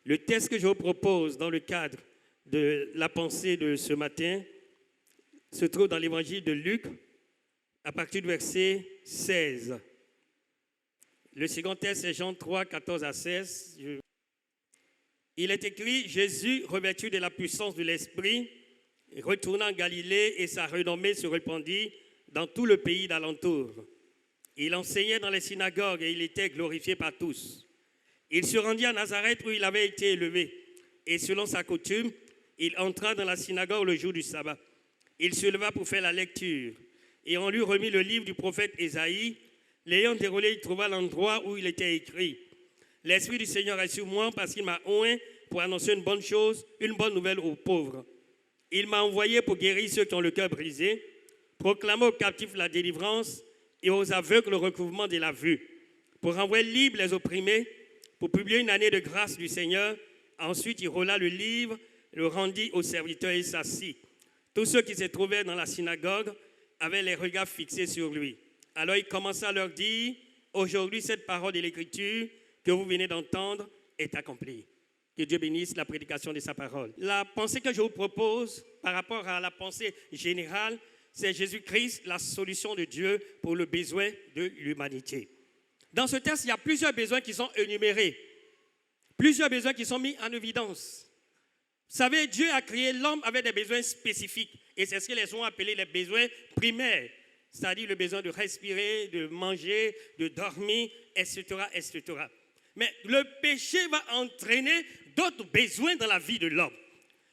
Le texte que je vous propose dans le cadre de la pensée de ce matin se trouve dans l'évangile de Luc, à partir du verset 16. Le second texte, c'est Jean 3, 14 à 16. Il est écrit, Jésus, revêtu de la puissance de l'Esprit, retourna en Galilée et sa renommée se répandit dans tout le pays d'alentour. Il enseignait dans les synagogues et il était glorifié par tous. Il se rendit à Nazareth où il avait été élevé. Et selon sa coutume, il entra dans la synagogue le jour du sabbat. Il se leva pour faire la lecture. Et on lui remit le livre du prophète Ésaïe. L'ayant déroulé, il trouva l'endroit où il était écrit. L'Esprit du Seigneur est sur moi parce qu'il m'a oint pour annoncer une bonne chose, une bonne nouvelle aux pauvres. Il m'a envoyé pour guérir ceux qui ont le cœur brisé, proclamer aux captifs la délivrance et aux aveugles le recouvrement de la vue, pour renvoyer libres les opprimés, pour publier une année de grâce du Seigneur. Ensuite, il roula le livre, le rendit aux serviteurs et s'assit. Tous ceux qui se trouvaient dans la synagogue avaient les regards fixés sur lui. Alors il commença à leur dire, aujourd'hui cette parole de l'Écriture que vous venez d'entendre est accomplie. Que Dieu bénisse la prédication de sa parole. La pensée que je vous propose par rapport à la pensée générale, c'est Jésus-Christ, la solution de Dieu pour le besoin de l'humanité. Dans ce texte, il y a plusieurs besoins qui sont énumérés, plusieurs besoins qui sont mis en évidence. Vous savez, Dieu a créé l'homme avec des besoins spécifiques et c'est ce que les gens ont appelé les besoins primaires, c'est-à-dire le besoin de respirer, de manger, de dormir, etc., etc. Mais le péché va entraîner d'autres besoins dans la vie de l'homme.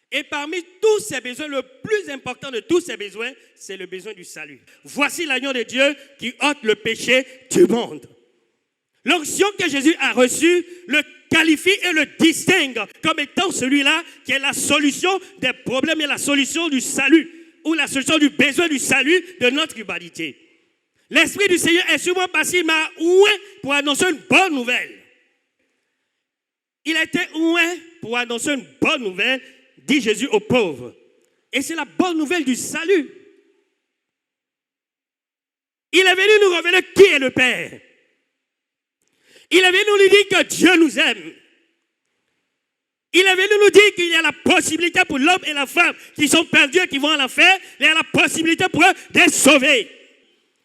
Et parmi tous ces besoins, le plus important de tous ces besoins, c'est le besoin du salut. Voici l'agneau de Dieu qui ôte le péché du monde. L'onction que Jésus a reçue le qualifie et le distingue comme étant celui-là qui est la solution des problèmes et la solution du salut, ou la solution du besoin du salut de notre humanité. L'Esprit du Seigneur est sur moi parce qu'il m'a oint pour annoncer une bonne nouvelle. Il a été oint pour annoncer une bonne nouvelle, dit Jésus aux pauvres. Et c'est la bonne nouvelle du salut. Il est venu nous révéler qui est le Père. Il est venu nous dire que Dieu nous aime. Il est venu nous dire qu'il y a la possibilité pour l'homme et la femme qui sont perdus et qui vont à l'enfer, il y a la possibilité pour eux d'être sauvés.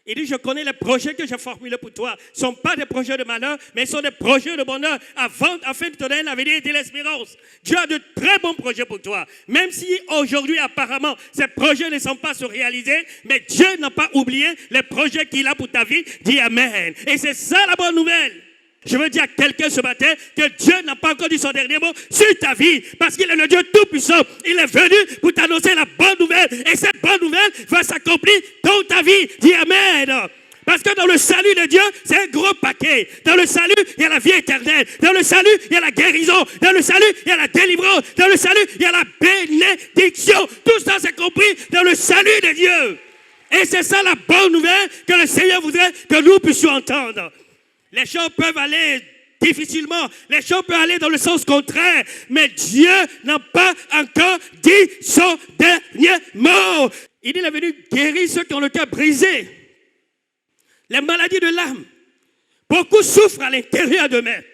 Il dit, je connais les projets que j'ai formulés pour toi. Ce ne sont pas des projets de malheur, mais ce sont des projets de bonheur afin de te donner l'avenir et de l'espérance. Dieu a de très bons projets pour toi. Même si aujourd'hui, apparemment, ces projets ne sont pas se réaliser, mais Dieu n'a pas oublié les projets qu'il a pour ta vie. Dis Amen. Et c'est ça la bonne nouvelle. Je veux dire à quelqu'un ce matin que Dieu n'a pas encore dit son dernier mot sur ta vie. Parce qu'il est le Dieu tout-puissant. Il est venu pour t'annoncer la bonne nouvelle. Et cette bonne nouvelle va s'accomplir dans ta vie. Dis Amen. Parce que dans le salut de Dieu, c'est un gros paquet. Dans le salut, il y a la vie éternelle. Dans le salut, il y a la guérison. Dans le salut, il y a la délivrance. Dans le salut, il y a la bénédiction. Tout ça, c'est compris dans le salut de Dieu. Et c'est ça la bonne nouvelle que le Seigneur voudrait que nous puissions entendre. Les choses peuvent aller difficilement, les choses peuvent aller dans le sens contraire, mais Dieu n'a pas encore dit son dernier mot. Il dit, il est venu guérir ceux qui ont le cœur brisé, les maladies de l'âme. Beaucoup souffrent à l'intérieur d'eux-mêmes.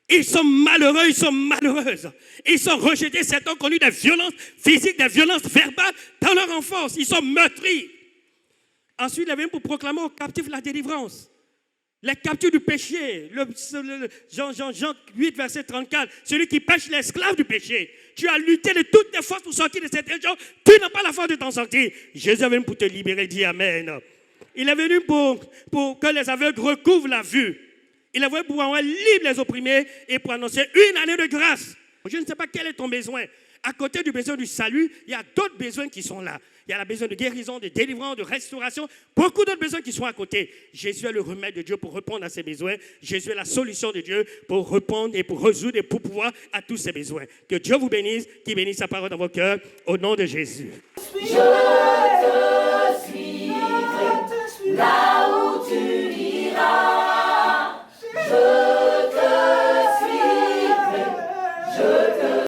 Ils sont malheureux, ils sont malheureuses. Ils sont rejetés, certains ont connu des violences physiques, des violences verbales dans leur enfance. Ils sont meurtris. Ensuite, il est venu pour proclamer aux captifs la délivrance. Les captifs du péché, Jean 8, verset 34, celui qui pêche l'esclave du péché. Tu as lutté de toutes tes forces pour sortir de cette région, tu n'as pas la force de t'en sortir. Jésus est venu pour te libérer, dis Amen. Il est venu pour que les aveugles recouvrent la vue. Il est venu pour rendre libres les opprimés et pour annoncer une année de grâce. Je ne sais pas quel est ton besoin. À côté du besoin du salut, il y a d'autres besoins qui sont là. Il y a le besoin de guérison, de délivrance, de restauration. Beaucoup d'autres besoins qui sont à côté. Jésus est le remède de Dieu pour répondre à ces besoins. Jésus est la solution de Dieu pour répondre et pour résoudre et pour pouvoir à tous ces besoins. Que Dieu vous bénisse, qu'il bénisse sa parole dans vos cœurs, au nom de Jésus.